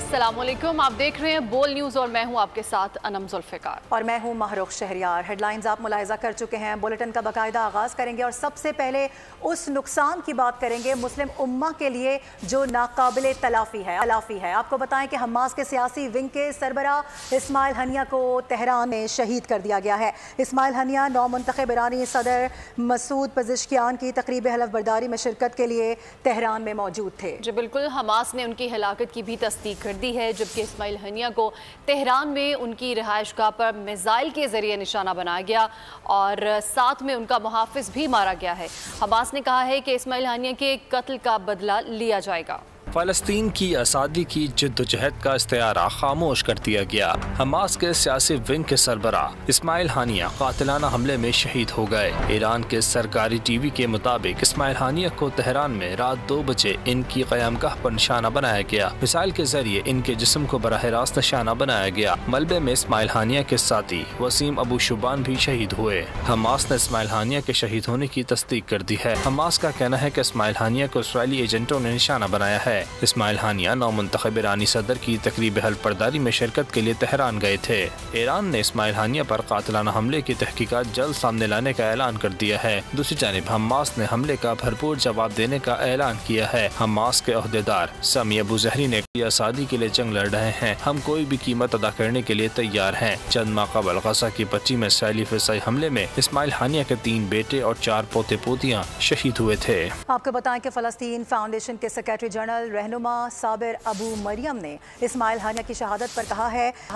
अस्सलामुअलैकुम, आप देख रहे हैं बोल न्यूज़ और मैं हूं आपके साथ अनम जुल्फ़िकार और मैं हूं महरुख शहरियार। हेडलाइंस आप मुलाहिज़ा कर चुके हैं। बुलेटिन का बाकायदा आगाज़ करेंगे और सबसे पहले उस नुकसान की बात करेंगे मुस्लिम उम्मा के लिए जो नाकाबिले तलाफ़ी है। आपको बताएं कि हमास के सियासी विंग के सरबरा इस्माइल हनिया को तेहरान में शहीद कर दिया गया है। इस्माइल हनिया नौमुंतखब ईरानी सदर मसूद पेज़ेश्कियान की तकरीब हलफ बर्दारी में शिरकत के लिए तेहरान में मौजूद थे। जी बिल्कुल, हमास ने उनकी हलाकत की भी तस्दीक कर दी है, जबकि इस्माइल हनिया को तेहरान में उनकी रिहाइशगाह पर मिसाइल के जरिए निशाना बनाया गया और साथ में उनका मुहाफिज भी मारा गया है। हमास ने कहा है कि इस्माइल हनिया के कत्ल का बदला लिया जाएगा। फ़लस्तीन की आज़ादी की जिद्दोजहद का इस्तिआरा खामोश कर दिया गया। हमास के सियासी विंग के सरबरा इस्माइल हानिया कातिलाना हमले में शहीद हो गए। ईरान के सरकारी टीवी के मुताबिक इस्माइल हानिया को तेहरान में रात 2 बजे इनकी क़यामगाह पर निशाना बनाया गया। मिसाइल के जरिए इनके जिस्म को बराह रास्त निशाना बनाया गया। मलबे में इस्माइल हानिया के साथी वसीम अबू शुबान भी शहीद हुए। हमास ने इस्माइल हानिया के शहीद होने की तस्दीक कर दी है। हमास का कहना है कि इस्माइल हानिया को इसराइली एजेंटों ने निशाना बनाया है। इस्माइल हानिया नौमुंतखब ईरानी सदर की तकरीब हल्फ बर्दारी में शिरकत के लिए तेहरान गए थे। ईरान ने इस्माइल हानिया पर कातिलाना हमले की तहकीकात जल्द सामने लाने का ऐलान कर दिया है। दूसरी जानिब हमास ने हमले का भरपूर जवाब देने का ऐलान किया है। हमास के अहदेदार समी अबू जहरी ने आज़ादी के लिए जंग लड़ रहे हैं, हम कोई भी कीमत अदा करने के लिए तैयार हैं। चंद माह कबल गजा की पट्टी में इसराइली फिज़ाई हमले में इस्माइल हानिया के 3 बेटे और 4 पोते पोतियां शहीद हुए थे। आपको बताएं कि फ़लस्तीन फाउंडेशन के सेक्रेटरी जनरल रहनुमा साबिर अबू मरियम ने इस्माइल हनिया की शहादत पर कहा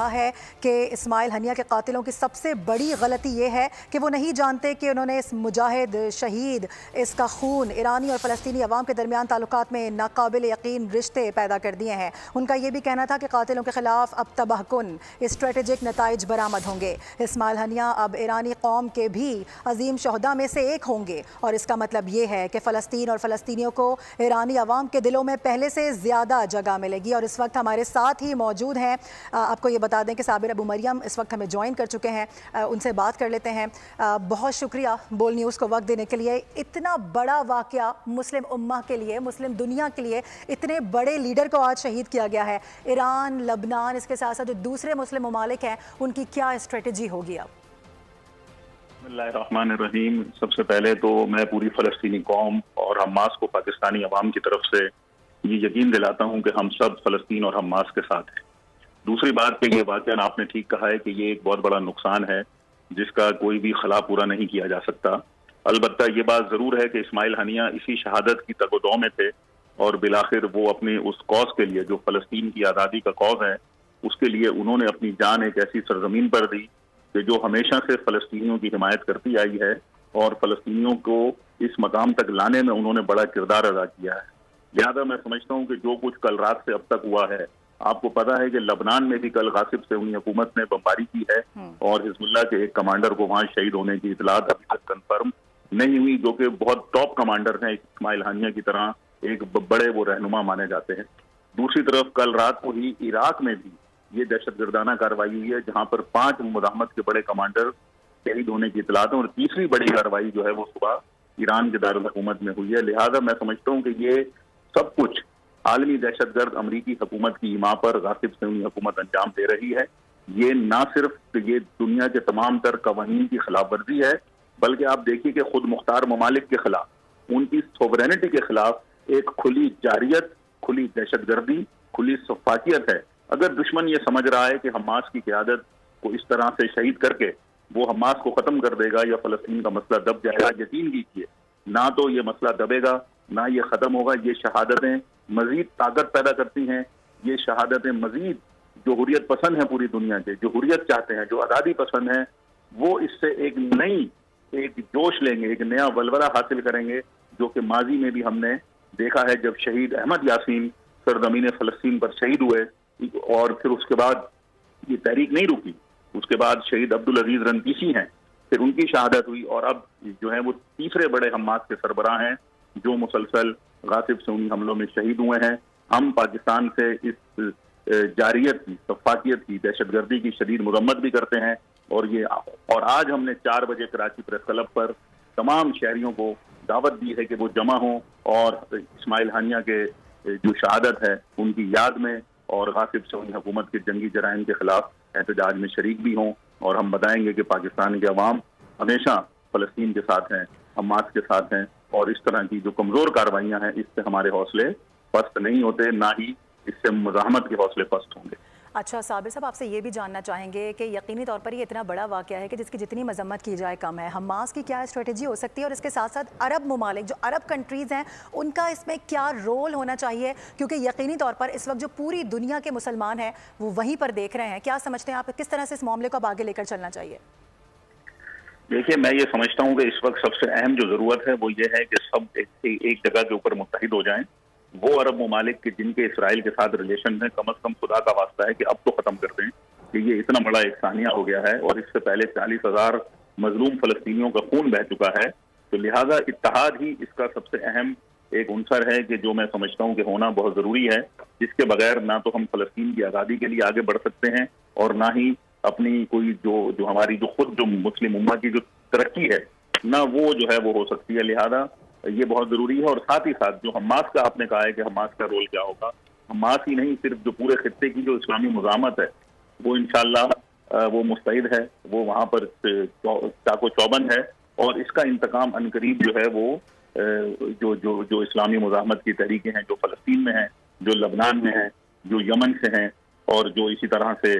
है कि इस्माइल हनिया के कातिलों की सबसे बड़ी गलती ये है कि वो नहीं जानते कि उन्होंने इस मुजाहिद शहीद इसका खून ईरानी और फ़लस्तीनी अवाम के दरमियान ताल्लुकात में नाकाबिल यकीन रिश्ते पैदा कर दिए हैं। उनका ये भी कहना था कि कातिलों के खिलाफ अब तबाहकुन स्ट्रेटेजिक नताइज बरामद होंगे। इस्माइल हनिया अब ईरानी कौम के भी अजीम शहदा में से एक होंगे और इसका मतलब ये है कि फ़लस्तीन और फ़लस्तीनियों को ईरानी अवाम के दिलों में पहले से ज़्यादा जगह मिलेगी। और इस वक्त हमारे साथ ही मौजूद हैं, आपको ये बता दें कि साबिर अबू मरियम इस वक्त हमें ज्वाइन कर चुके हैं, उनसे बात कर लेते हैं। बहुत शुक्रिया बोल न्यूज़ को वक्त देने के लिए। इतना बड़ा वाक़या मुस्लिम उम्मा के लिए, मुस्लिम दुनिया के लिए, इतने बड़े लीडर को आज शहीद किया गया है। ईरान, लबनान, इसके साथ साथ जो दूसरे मुस्लिम ममालिक हैं उनकी क्या स्ट्रेटजी होगी अब? बिस्मिल्लाहिर्रहमानिर्रहीम। सबसे पहले तो मैं पूरी फ़लस्तीनी कौम और हमास को पाकिस्तानी अवाम की तरफ से ये यकीन दिलाता हूँ कि हम सब फ़लस्तीन और हमास के साथ हैं। दूसरी बात कि ये वाक़या आपने ठीक कहा है कि ये एक बहुत बड़ा नुकसान है जिसका कोई भी खला पूरा नहीं किया जा सकता। अलबत्ता ये बात ज़रूर है कि इस्माइल हनिया इसी शहादत की तगोदौ में थे और बिलाखिर वो अपनी उस कौज़ के लिए जो फ़लस्तीन की आज़ादी का कौज़ है उसके लिए उन्होंने अपनी जान एक ऐसी सरजमीन पर दी कि जो हमेशा से फ़लस्तीनियों की हिमायत करती आई है और फ़लस्तीनियों को इस मकाम तक लाने में उन्होंने बड़ा किरदार अदा किया है। लिहाजा मैं समझता हूँ कि जो कुछ कल रात से अब तक हुआ है, आपको पता है कि लबनान में भी कल गासिब से उन्हीं हुकूमत ने बमबारी की है और हिजबुल्लाह के एक कमांडर को वहाँ शहीद होने की इतलात अभी तक कंफर्म नहीं हुई, जो कि बहुत टॉप कमांडर हैं इस्माइल हनिया की तरह, एक बड़े वो रहनुमा माने जाते हैं। दूसरी तरफ कल रात को ही इराक में भी ये दहशतगर्दाना कार्रवाई हुई है जहाँ पर 5 मुजाहमत के बड़े कमांडर शहीद होने की इतलात है और तीसरी बड़ी कार्रवाई जो है वो सुबह ईरान के दारुल हुकूमत में हुई है। लिहाजा मैं समझता हूँ कि ये सब कुछ आलमी दहशतगर्द अमरीकी हुकूमत की हिमा पर गासिब सुन्नी हुकूमत अंजाम दे रही है। ये ना सिर्फ ये दुनिया के तमाम तर कवानीन की खिलाफ वर्जी है, बल्कि आप देखिए कि खुद मुख्तार ममालिक के खिलाफ, उनकी सोवरेनिटी के खिलाफ एक खुली जारियत, खुली दहशतगर्दी, खुली सफाकियत है। अगर दुश्मन ये समझ रहा है कि हमास की क़यादत को इस तरह से शहीद करके वो हमास को ख़त्म कर देगा या फ़लस्तीन का मसला दब जाएगा, यकीन कीजिए ना तो ये मसला दबेगा ना ये ख़त्म होगा। ये शहादतें मज़ीद ताकत पैदा करती हैं। ये शहादतें मज़ीद जो हुर्रियत पसंद हैं पूरी दुनिया के, जो हुर्रियत चाहते हैं, जो आज़ादी पसंद हैं, वो इससे एक जोश लेंगे, एक नया वलवला हासिल करेंगे, जो कि माजी में भी हमने देखा है जब शहीद अहमद यासीन सरजमीन फ़लस्तीन पर शहीद हुए और फिर उसके बाद ये तहरीक नहीं रुकी। उसके बाद शहीद अब्दुल अजीज रंतीसी हैं, फिर उनकी शहादत हुई और अब जो है वो तीसरे बड़े हमास के सरबराह हैं जो मुसलसल गासिब से उन्हीं हमलों में शहीद हुए हैं। हम पाकिस्तान से इस जारियत की, सफाकियत की, दहशतगर्दी की शदीद मरम्मत भी करते हैं और आज हमने 4 बजे कराची प्रेस क्लब पर तमाम शहरियों को दावत दी है कि वो जमा हों और इस्माइल हानिया के जो शहादत है उनकी याद में اور غاصب سعودی حکومت کے جنگی جرائم کے خلاف احتجاج میں شریک بھی ہوں، اور ہم بتائیں گے کہ پاکستان کے عوام ہمیشہ فلسطین کے ساتھ ہیں، حماس کے ساتھ ہیں، اور اس طرح کی جو کمزور کارروائیاں ہیں اس سے ہمارے حوصلے پست نہیں ہوتے، نہ ہی اس سے مزاحمت کے حوصلے پست ہوں گے۔ اچھا صابر صاحب، آپ سے یہ بھی جاننا چاہیں گے کہ یقینی طور پر یہ اتنا بڑا واقعہ ہے کہ جس کی جتنی مذمت کی جائے کم ہے، حماس کی کیا اسٹریٹجی ہو سکتی ہے، اور اس کے ساتھ ساتھ عرب ممالک جو عرب کنٹریز ہیں ان کا اس میں کیا رول ہونا چاہیے، کیونکہ یقینی طور پر اس وقت جو پوری دنیا کے مسلمان ہیں وہ وہیں پر دیکھ رہے ہیں، کیا سمجھتے ہیں آپ کس طرح سے اس معاملے کو اب آگے لے کر چلنا چاہیے؟ دیکھیے، میں یہ سمجھتا ہوں کہ اس وقت سب سے اہم جو ضرورت ہے وہ یہ ہے کہ سب ایک جگہ کے اوپر متحد ہو جائیں۔ وہ عرب ممالک کے جن کے اسرائیل کے ساتھ ریلیشن ہیں، کم از کم خدا کا واسطہ ہے کہ اب تو ختم کر دیں کہ یہ اتنا بڑا ایک ثانیہ ہو گیا ہے، اور اس سے پہلے 40,000 مظلوم فلسطینیوں کا خون بہہ چکا ہے۔ تو لہٰذا اتحاد ہی اس کا سب سے اہم ایک عنصر ہے کہ جو میں سمجھتا ہوں کہ ہونا بہت ضروری ہے، جس کے بغیر نہ تو ہم فلسطین کی آزادی کے لیے آگے بڑھ سکتے ہیں، اور نہ ہی اپنی کوئی جو ہماری جو مسلم امت کی جو ترقی ہے نہ وہ جو ہے وہ ہو سکتی ہے۔ لہذا یہ بہت ضروری ہے، اور ساتھ ہی ساتھ جو حماس کا آپ نے کہا ہے کہ حماس کا رول کیا ہوگا، حماس ہی نہیں، صرف جو پورے خطے کی جو اسلامی مزاحمت ہے وہ انشاءاللہ وہ مستعد ہے، وہ وہاں پر چاق و چوبند ہے، اور اس کا انتقام عنقریب جو ہے وہ جو اسلامی مزاحمت کی تحریکیں ہیں جو فلسطین میں ہیں، جو لبنان میں ہیں، جو یمن سے ہیں، اور جو اسی طرح سے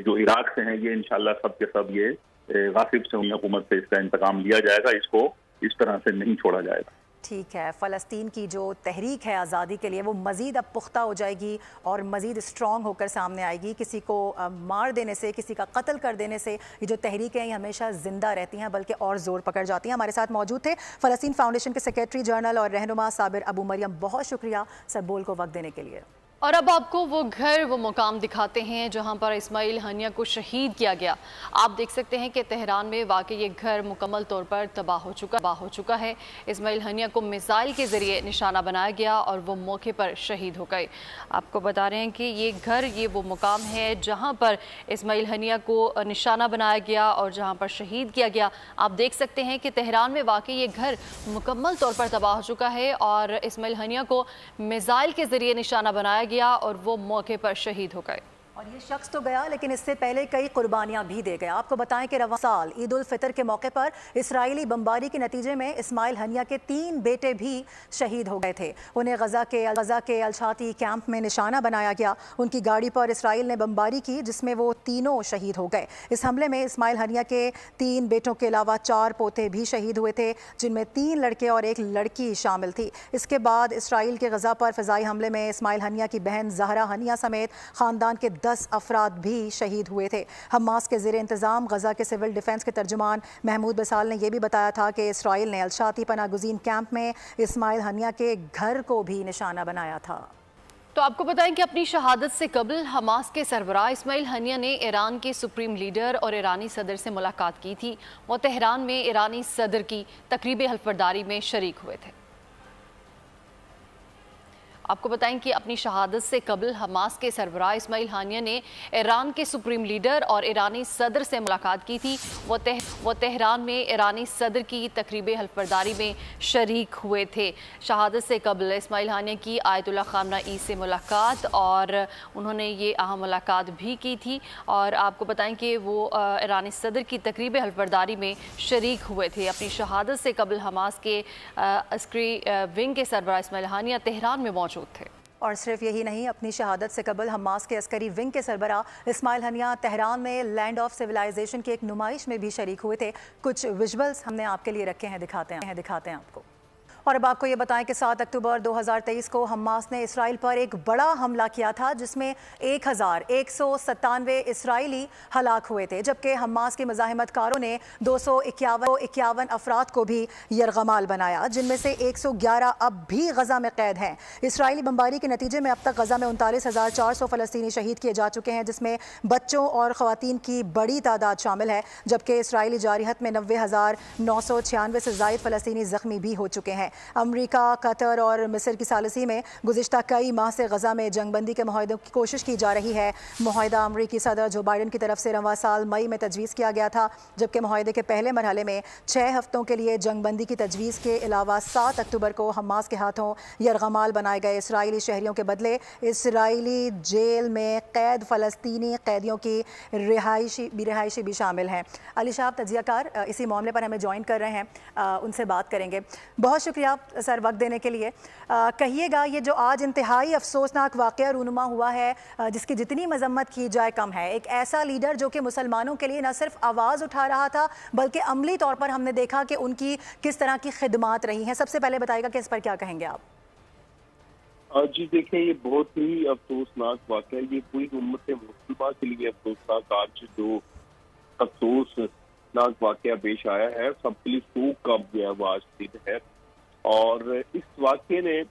جو عراق سے ہیں، یہ انشاءاللہ سب کے سب یہ غاصب سعودی حکومت سے اس کا انتقام لیا جائے گا، اس کو اس طرح سے نہیں چھوڑا جائے گا۔ ٹھیک ہے، فلسطین کی جو تحریک ہے آزادی کے لیے وہ مزید اب پختہ ہو جائے گی اور مزید اسٹرانگ ہو کر سامنے آئے گی۔ کسی کو مار دینے سے، کسی کا قتل کر دینے سے یہ جو تحریکیں ہیں یہ ہمیشہ زندہ رہتی ہیں بلکہ اور زور پکڑ جاتی ہیں۔ ہمارے ساتھ موجود تھے فلسطین فاؤنڈیشن کے سیکریٹری جنرل اور رہنما صابر ابو مریم، بہت شکریہ سر بول کو وقت دینے کے لیے۔ اور اب آپ کو وہ گھر، وہ مقام دکھاتے ہیں جہاں پر اسماعیل ہنیہ کو شہید کیا گیا۔ آپ دیکھ سکتے ہیں کہ تہران میں واقع یہ گھر مکمل طور پر تباہ ہو چکا ہے۔ اسماعیل ہنیہ کو میزائل کے ذریعے نشانہ بنایا گیا اور وہ موقع پر شہید ہو گئے۔ آپ کو بتا رہے ہیں کہ یہ گھر، یہ وہ مقام ہے جہاں پر اسماعیل ہنیہ کو نشانہ بنایا گیا اور جہاں پر شہید کیا گیا۔ آپ دیکھ سکتے ہیں کہ تہران میں واقع یہ گھر مکمل طور پر تباہ ہو چکا ہے اور اسماعیل ہنیہ کو میزائل کے ذریعے نشانہ بنایا گیا اور وہ موقع پر شہید ہو گئے۔ اور یہ شخص تو گیا لیکن اس سے پہلے کئی قربانیاں بھی دے گیا۔ آپ کو بتائیں کہ رواں سال عید الفطر کے موقع پر اسرائیلی بمباری کے نتیجے میں اسماعیل ہنیہ کے 3 بیٹے بھی شہید ہو گئے تھے۔ انہیں غزہ کے الشاتی کیمپ میں نشانہ بنایا گیا۔ ان کی گاڑی پر اسرائیل نے بمباری کی جس میں وہ تینوں شہید ہو گئے۔ اس حملے میں اسماعیل ہنیہ کے 3 بیٹوں کے علاوہ 4 پوتے بھی شہید ہوئے تھے، جن میں 3 لڑکے اور 1 لڑکی شامل تھی۔ اس کے بعد اسرائیل کے غزہ پر فضائی حملے میں اسماعیل ہنیہ کی بہن زہرا ہنیہ سمیت خاندان کے 10 افراد بھی شہید ہوئے تھے۔ حماس کے زیر انتظام غزہ کے سول ڈیفنس کے ترجمان محمود بسال نے یہ بھی بتایا تھا کہ اسرائیل نے الشاتی پناہ گزین کیمپ میں اسماعیل ہنیہ کے گھر کو بھی نشانہ بنایا تھا۔ تو آپ کو بتائیں کہ اپنی شہادت سے قبل حماس کے سربراہ اسماعیل ہنیہ نے ایران کے سپریم لیڈر اور ایرانی صدر سے ملاقات کی تھی۔ وہ تہران میں ایرانی صدر کی تقریب حلف برداری میں شریک ہوئے تھے۔ آپ کو بتائیں کہ اپنی شہادت سے قبل حماس کے سربراہ اسماعیل ہنیہ نے ایران کے سپریم لیڈر اور ایرانی صدر سے ملاقات کی تھی۔ وہ تہران میں ایرانی صدر کی تقریب حلف برداری میں شریک ہوئے تھے۔ شہادت سے قبل اسماعیل ہنیہ کی آیت اللہ خامنہ ای سے ملاقات، اور انہوں نے یہ اہم ملاقات بھی کی تھی، اور آپ کو بتائیں کہ وہ ایرانی صدر کی تقریب حلف برداری میں شریک ہوئے تھے۔ اپنی شہادت سے قبل حماس کے عسکری ونگ کے سربراہ اسماعیل ہنیہ تہران میں موجود تھے۔ اور صرف یہی نہیں، اپنی شہادت سے قبل حماس کے عسکری ونگ کے سربراہ اسماعیل ہنیہ تہران میں لینڈ آف سیولائزیشن کی ایک نمائش میں بھی شریک ہوئے تھے۔ کچھ ویژولز ہم نے آپ کے لیے رکھے ہیں، دکھاتے ہیں آپ کو۔ اور اب آپ کو یہ بتائیں کہ 7 اکتوبر 2023 کو حماس نے اسرائیل پر ایک بڑا حملہ کیا تھا جس میں 1197 اسرائیلی ہلاک ہوئے تھے، جبکہ حماس کے مزاحمت کاروں نے 251 افراد کو بھی یرغمال بنایا، جن میں سے 111 اب بھی غزہ میں قید ہیں۔ اسرائیلی بمباری کے نتیجے میں اب تک غزہ میں 39,400 فلسطینی شہید کیے جا چکے ہیں، جس میں بچوں اور خواتین کی بڑی تعداد شامل ہے، جبکہ اسرائیلی جارحیت میں 90,996 سے زائد فلسطینی زخمی بھی ہو چکے ہیں۔ अमरीका, कतर और मिस्र की सालिसी में गुज़िश्ता कई माह से गजा में जंग बंदी के मुआहदे की कोशिश की जा रही है। मुआहदा अमरीकी सदर जो बाइडन की तरफ से रवां साल मई में तजवीज़ किया गया था, जबकि मुआहदे के पहले मरहले में 6 हफ्तों के लिए जंग बंदी की तजवीज़ के अलावा 7 अक्टूबर को हमास के हाथों यरगमाल बनाए गए इसराइली शहरियों के बदले इसराइली जेल में कैद फ़लस्तीनी कैदियों की रिहायशी भी शामिल हैं। अली शाह तजियाकार इसी मामले पर हमें ज्वाइन कर रहे हैं, उनसे बात करेंगे। बहुत शुक्रिया सर वक्त देने के लिए। कहिएगा, ये जो आज इंतहाई अफसोसनाक वाक़या रूनुमा हुआ है, जिसकी जितनी मजम्मत की जाए कम है, एक ऐसा लीडर जो कि मुसलमानों के लिए न सिर्फ आवाज़ उठा रहा था बल्कि अमली तौर पर हमने देखा कि उनकी किस तरह की खिदमात रही हैं। सबसे पहले बताइएगा कि इस पर क्या कहेंगे आप? जी देखिए, ये बहुत ही अफसोसनाक वाक़या, ये पूरी उम्मत मुसलमान के लिए अफसोसनाक आज जो अफसोसनाक वाक़या पेश आया है, सबके लिए शोक का जो है वो आज दिन है। और इस वाक़े ने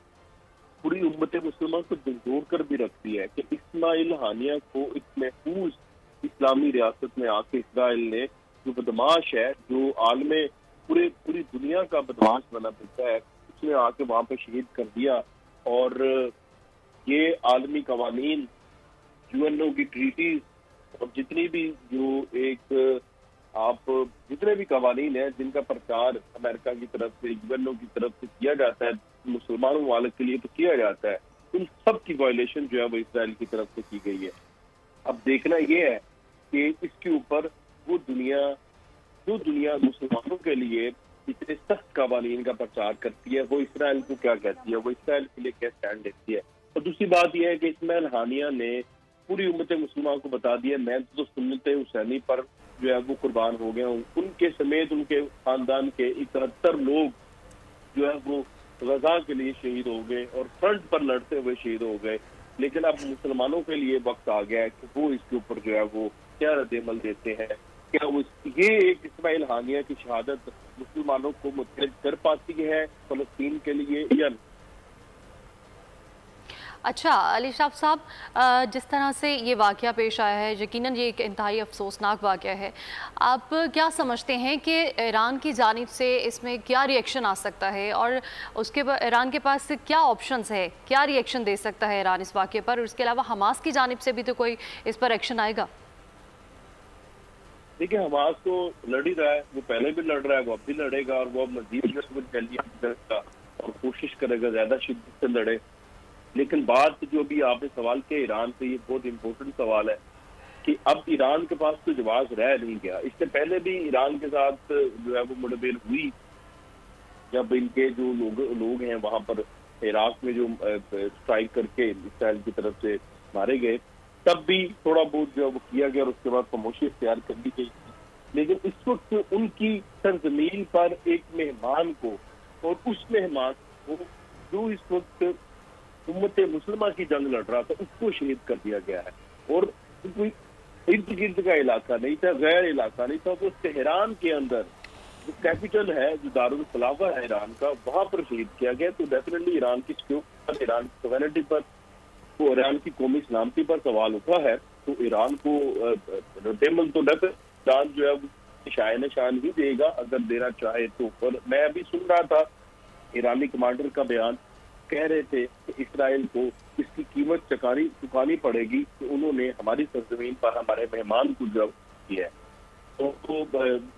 पूरी उम्मत मुसलमान को झंझोड़ कर भी रख दिया है कि इस्माइल हानिया को एक महफूज इस्लामी रियासत में आके इसराइल ने जो बदमाश है, जो आलमे पूरी दुनिया का बदमाश बना फिरता है, उसने आके वहाँ पे शहीद कर दिया। और ये आलमी कवानीन, यूएनओ की ट्रीटीज और जितनी भी जितने भी कवानीन हैं जिनका प्रचार अमेरिका की तरफ से, यूएनओ की तरफ से किया जाता है, मुसलमानों वाले के लिए तो किया जाता है, उन सब की वायलेशन जो है वो इसराइल की तरफ से की गई है। अब देखना ये है कि इसके ऊपर वो दुनिया मुसलमानों के लिए इतने सख्त कवानीन का प्रचार करती है, वो इसराइल को क्या कहती है, वो इसराइल के लिए क्या स्टैंड लेती है। और दूसरी बात यह है कि इस्माइल हानिया ने पूरी उम्मत मुसलमान को बता दिया, मैं तो सुन्नत हुसैनी पर जो है वो कुर्बान हो गया हूँ। उनके समेत उनके खानदान के 71 लोग जो है वो गजा के लिए शहीद हो गए और फ्रंट पर लड़ते हुए शहीद हो गए। लेकिन अब मुसलमानों के लिए वक्त आ गया है कि वो इसके ऊपर जो है वो क्या रद्द-ए-अमल देते हैं। क्या वो ये एक इस्माइल हानिया की शहादत मुसलमानों को मुत्तहिद कर पाती है फलस्तीन के लिए या नहीं? अच्छा अली शाह साहब, जिस तरह से ये वाक़या पेश आया है, यकीनन ये एक इंतहाई अफसोसनाक वाक़या है। आप क्या समझते हैं कि ईरान की जानिब से इसमें क्या रिएक्शन आ सकता है और उसके बाद ईरान के पास क्या ऑप्शंस है, क्या रिएक्शन दे सकता है ईरान इस वाक़े पर? और इसके अलावा हमास की जानिब से भी तो कोई इस पर एक्शन आएगा? देखिए, हमास तो लड़ ही रहा है, वो पहले भी लड़ रहा है, वो अब भी लड़ेगा और वो अब मजीद करेगा और कोशिश करेगा ज्यादा शिद्दत से लड़े। लेकिन बात जो भी आपने सवाल किया ईरान से, ये बहुत इम्पोर्टेंट सवाल है कि अब ईरान के पास तो जवाब रह नहीं गया। इससे पहले भी ईरान के साथ जो है वो मुठभेड़ हुई, जब इनके जो लोग हैं वहां पर इराक में जो स्ट्राइक करके इसराइल की तरफ से मारे गए, तब भी थोड़ा बहुत जो है वो किया गया और उसके बाद खामोशी इख्तियार कर दी गई। लेकिन इस वक्त उनकी सरजमीन पर एक मेहमान को और उस मेहमान को जो इस वक्त उम्मत मुसलमान की जंग लड़ रहा था, उसको शहीद कर दिया गया है। और कोई इर्द गिर्द का इलाका नहीं था, गैर इलाका नहीं था, वो तेहरान के अंदर जो कैपिटल है, जो दारुल खिलाफा है ईरान का, वहां पर शहीद किया गया। तो डेफिनेटली ईरान की सिक्योरिटी, ईरान की सॉवरेनिटी पर, वो ईरान की कौमी सलामती पर सवाल उठा है। तो ईरान को रद्द-ए-अमल तो ईरान जो है शायद निशान ही देगा अगर देना चाहे तो। पर मैं अभी सुन रहा था ईरानी कमांडर का बयान, कह रहे थे कि इसराइल को इसकी कीमत चुकानी पड़ेगी कि उन्होंने हमारी सरजमीन पर हमारे मेहमान को जब किया है। तो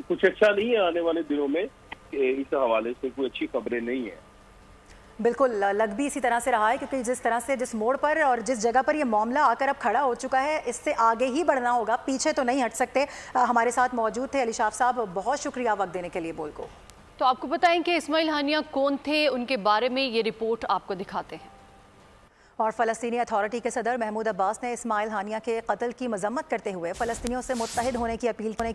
कुछ अच्छा नहीं है आने वाले दिनों में, इस हवाले से कोई अच्छी खबरें नहीं है। बिल्कुल, लग भी इसी तरह से रहा है, क्योंकि जिस तरह से, जिस मोड़ पर और जिस जगह पर ये मामला आकर अब खड़ा हो चुका है, इससे आगे ही बढ़ना होगा, पीछे तो नहीं हट सकते। हमारे साथ मौजूद थे अली शाह साहब, बहुत शुक्रिया वक्त देने के लिए बोल को। तो आपको बताएं कि इस्माइल हानिया कौन थे, उनके बारे में ये रिपोर्ट आपको दिखाते हैं। और फ़लस्तीनी अथॉरिटी के सदर महमूद अब्बास ने इस्माइल हानिया के कत्ल की मजम्मत करते हुए फ़लस्तीनियों से मुत्तहिद होने की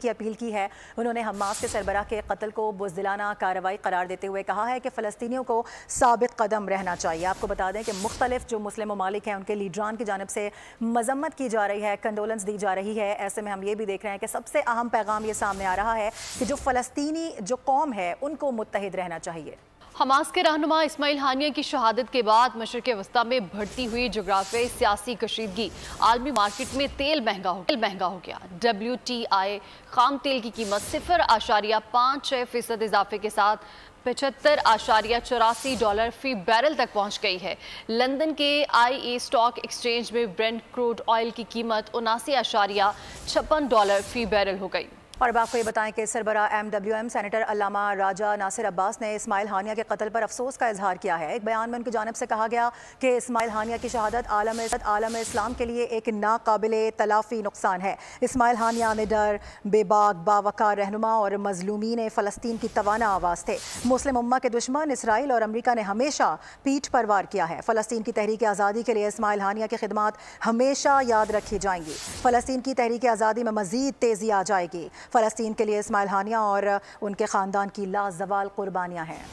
अपील की है। उन्होंने हमास के सरबराह के कत्ल को बुज़दिलाना कार्रवाई करार देते हुए कहा है कि फ़लस्तीनियों को साबित कदम रहना चाहिए। आपको बता दें कि मुख्तलिफ जो मुस्लिम ममालिक हैं, उनके लीडरान की जानिब से मजम्मत की जा रही है, कंडोलेंस दी जा रही है। ऐसे में हम ये भी देख रहे हैं कि सबसे अहम पैगाम ये सामने आ रहा है कि जो फ़लस्तीनी जो कौम है, उनको मुत्तहिद रहना चाहिए। हमास के रहनुमा इस्माइल हानिया की शहादत के बाद मशरिक़ वस्ता में बढ़ती हुई जोग्राफियाई सियासी कशीदगी, आलमी मार्केट में तेल महंगा हो गया। WTI खाम तेल की कीमत 0.56% इजाफे के साथ $75.84 फी बैरल तक पहुंच गई है। लंदन के IA स्टॉक एक्सचेंज में ब्रेंट क्रूड ऑयल की कीमत $79.56 फी बैरल हो गई। और अब आपको ये बताएं कि सरबरा MWM सेनेटर अल्लामा राजा नासिर अब्बास ने इस्माइल हानिया के कत्ल पर अफसोस का इजहार किया है। एक बयान में उनकी जानिब से कहा गया कि इस्माइल हानिया की शहादत आलम इस्लाम के लिए एक नाकाबिले तलाफी नुकसान है। इस्माइल हानिया निडर, बेबाक, बावकार रहनुमा और मजलूमीन फ़लस्तीन की तवाना आवाज़ थे। मुस्लिम उम्मा के दुश्मन इसराइल और अमरीका ने हमेशा पीठ पर वार किया है। फ़लस्तीन की तहरीक आज़ादी के लिए इस्माइल हानिया की खिदमात हमेशा याद रखी जाएंगी। फ़लस्तीन की तहरीक आज़ादी में मज़ीद तेज़ी आ जाएगी। फ़लस्तीन के लिए इस्माइल हानिया और उनके ख़ानदान की लाजवाल कुर्बानियाँ हैं।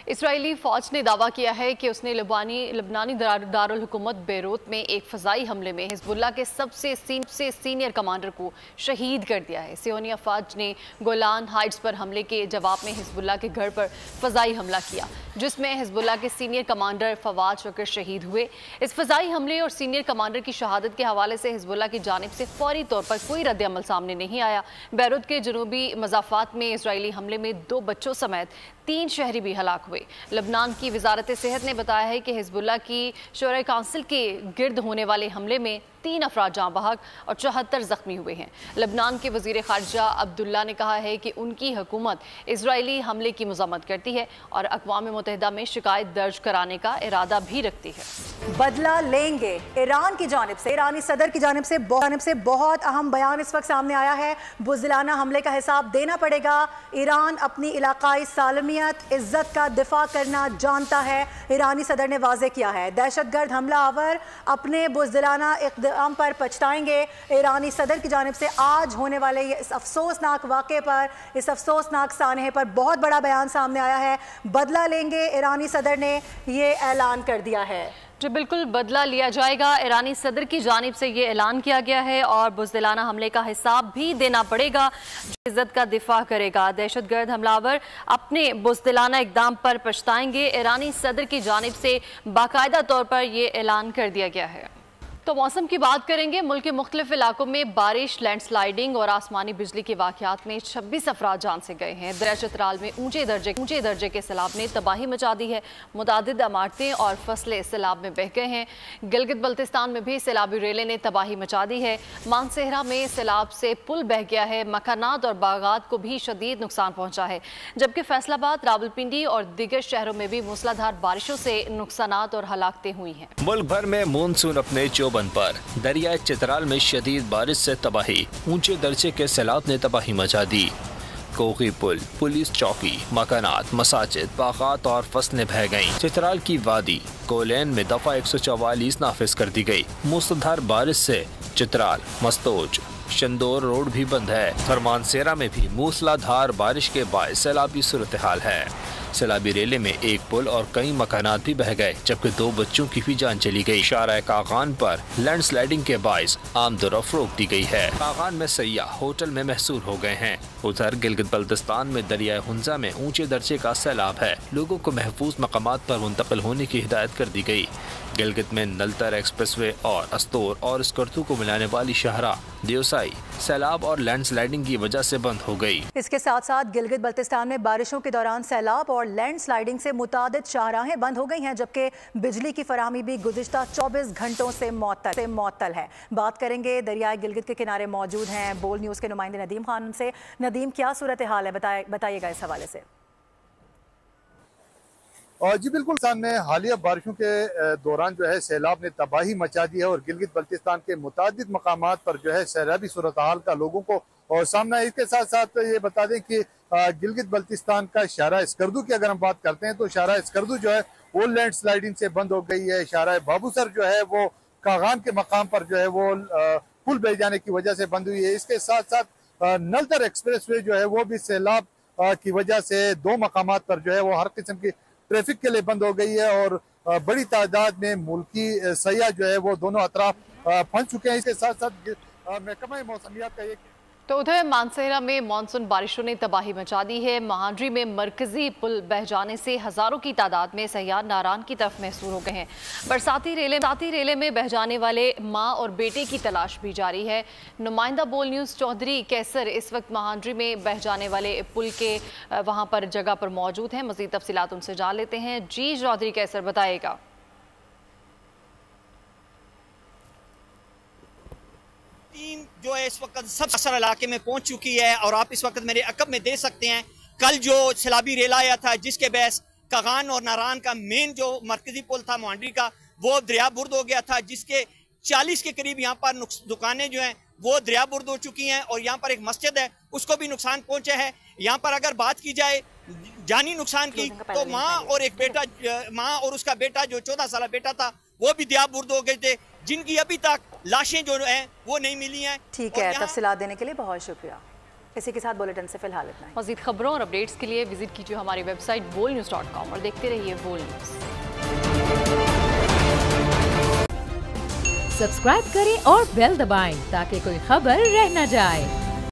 इसराइली फ़ौज ने दावा किया है कि उसने लबनानी दारुल हुकूमत बेरूत में एक फ़ज़ाई हमले में हिज़्बुल्लाह के सबसे सीनियर कमांडर को शहीद कर दिया है। सियोनी अफवाज ने गोलान हाइट्स पर हमले के जवाब में हिज़्बुल्लाह के घर पर फ़ज़ाई हमला किया, जिसमें हिज़्बुल्लाह के सीनियर कमांडर फवाद शकर शहीद हुए। इस फ़ज़ाई हमले और सीनियर कमांडर की शहादत के हवाले से हिज़्बुल्लाह की जानिब से फौरी तौर पर कोई रद्द-ए-अमल सामने नहीं आया। बैरूत के जनूबी मज़ाफ़ात में इजरायली हमले में 2 बच्चों समेत 3 शहरी भी हलाक हुए। लबनान की वजारत सेहत ने बताया है कि हिज़्बुल्लाह की शूरा काउंसिल के गिर्द होने वाले हमले में 3 अफराद जाँ बहक और 74 जख्मी हुए हैं। लबनान के वज़ीर ख़ारिजा अब्दुल्ला ने कहा है कि उनकी हुकूमत इजरायली हमले की मज़म्मत करती है और अक़वाम मुत्तहिदा में शिकायत दर्ज कराने का इरादा भी रखती है। बदला लेंगे, ईरान की जानिब से, ईरानी सदर की जानिब से बहुत अहम बयान इस वक्त सामने आया है। बुज़दिलाना हमले का हिसाब देना पड़ेगा। ईरान अपनी इलाकाई सालमियत, इज्जत का दिफा करना जानता है। ईरानी सदर ने वाज़े किया है, दहशतगर्द हमला आवर अपने बुज़दिलाना इक़दाम पर पछताएंगे। ईरानी सदर की जानिब से आज होने वाले इस अफसोसनाक वाक़े पर, इस अफसोसनाक सानहे पर बहुत बड़ा बयान सामने आया है। बदला लेंगे, ईरानी सदर ने ये ऐलान कर दिया है। जो बिल्कुल बदला लिया जाएगा, ईरानी सदर की जानिब से ये ऐलान किया गया है और बुज़दिलाना हमले का हिसाब भी देना पड़ेगा। जो इज्जत का दिफा करेगा, दहशतगर्द हमलावर अपने बुज़दिलाना इक़दाम पर पछताएंगे। ईरानी सदर की जानिब से बाकायदा तौर पर यह ऐलान कर दिया गया है। तो मौसम की बात करेंगे। मुल्क के मुख्तलिफ इलाकों में बारिश, लैंडस्लाइडिंग और आसमानी बिजली के वाक़यात में 26 अफराद जान से गए हैं। दरिया चतराल में ऊंचे दर्जे के सैलाब ने तबाही मचा दी है। मुतादिद इमारतें और फसलें सैलाब में बह गए हैं। गिलगित बल्तिस्तान में भी सैलाबी रेलें ने तबाही मचा दी है। मानसेहरा में सैलाब से पुल बह गया है। मकानात और बागात को भी शदीद नुकसान पहुंचा है, जबकि फैसलाबाद, रावलपिंडी और दीगर शहरों में भी मूसलाधार बारिशों से नुकसानात और हलाकतें हुई हैं। मुल्क भर में मानसून अपने चौबन पर, दरिया चित्राल में शदीद बारिश से तबाही, ऊंचे दर्जे के सैलाब ने तबाही मचा दी। कोगी पुल, पुलिस चौकी, मकानात, मसाजिद, बागात और फसलें बह गईं। चित्राल की वादी कोलैन में दफा 144 नाफिज कर दी गई। मूसलाधार बारिश से चित्राल, मस्तोज, शंदोर रोड भी बंद है। फरमानसेरा में भी मूसलाधार बारिश के बायस सैलाबी सूरत हाल है। सैलाबी रेले में एक पुल और कई मकानात भी बह गए, जबकि 2 बच्चों की भी जान चली गई। शारा कागान पर लैंडस्लाइडिंग के बायस आमदोरफ्त रोक दी गई है। कागान में सयाह होटल में महसूर हो गए हैं। उधर गिलगित बल्तिस्तान में दरिया हुंजा में ऊंचे दर्जे का सैलाब है। लोगों को महफूज मकामात पर मुंतकिल होने की हिदायत कर दी गई। गिलगित में नलतर एक्सप्रेसवे और अस्तोर और स्कर्तू को मिलाने वाली शाहरा देवसाई सैलाब और लैंडस्लाइडिंग की वजह से बंद हो गई। इसके साथ साथ गिलगित बल्तिस्तान में बारिशों के दौरान सैलाब और लैंडस्लाइडिंग से मुतादिद शाहराहें बंद हो गई हैं, जबकि बिजली की फराहमी भी गुज़िश्ता 24 घंटों से मुअत्तल है। बात करेंगे दरियाए गिलगित के किनारे मौजूद हैं बोल न्यूज़ के नुमाइंदे नदीम खान से। नदीम, क्या सूरत हाल है, बताइएगा इस हवाले से। जी बिल्कुल, सामने हालिया बारिशों के दौरान जो है सैलाब ने तबाही मचा दी है और गिलगित बल्तिस्तान के मुतादिद मकामात पर जो है सैलाबी सूरत हाल का लोगों को और सामना है। इसके साथ साथ ये बता दें कि गिलगित बल्तिस्तान का शारा स्कर्दू की अगर हम बात करते हैं तो शारा स्कर्दू जो है वो लैंड स्लाइडिंग से बंद हो गई है। शारा बाबूसर जो है वो कागान के मकाम पर जो है वो पुल बह जाने की वजह से बंद हुई है। इसके साथ साथ नलतर एक्सप्रेसवे जो है वो भी सैलाब की वजह से 2 मकामात पर जो है वो हर किस्म की ट्रैफिक के लिए बंद हो गई है और बड़ी तादाद में मुल्की सयाह जो है वो दोनों अतराफ फंस चुके हैं। इसके साथ साथ महकमा मौसमियात का तो उधर मानसेरा में मानसून बारिशों ने तबाही मचा दी है। महांडरी में मरकजी पुल बह जाने से हजारों की तादाद में सयाह नारान की तरफ महसूर हो गए हैं। बरसाती रेले में बह जाने वाले मां और बेटे की तलाश भी जारी है। नुमाइंदा बोल न्यूज़ चौधरी कैसर इस वक्त महांडरी में बह जाने वाले पुल के वहां पर जगह पर मौजूद हैं। मज़ीद तफसीलात उनसे जान लेते हैं। जी चौधरी कैसर, बताइएगा। टीम जो है इस वक्त सब असर इलाके में पहुंच चुकी है और आप इस वक्त मेरे अकब में देख सकते हैं कल जो सैलाबी रेल आया था जिसके बहस कगान और नारान का मेन जो मरकजी पुल था महांडरी का वो दरिया बुर्द हो गया था, जिसके 40 के करीब यहाँ पर दुकानें जो हैं वो दरिया बुर्द हो चुकी हैं और यहाँ पर एक मस्जिद है उसको भी नुकसान पहुंचा है। यहाँ पर अगर बात की जाए जानी नुकसान की तो माँ और उसका बेटा जो 14 साल बेटा था वो भी दरिया बुर्द हो गए थे, जिनकी अभी तक लाशें जो हैं वो नहीं मिली हैं। ठीक है, तफसीलात देने के लिए बहुत शुक्रिया। इसी के साथ बुलेटिन से फिलहाल इतना ही। मज़ीद खबरों और अपडेट्स के लिए विजिट कीजिए हमारी वेबसाइट bolnews.com और देखते रहिए बोल न्यूज़। सब्सक्राइब करें और बेल दबाएं ताकि कोई खबर रह न जाए।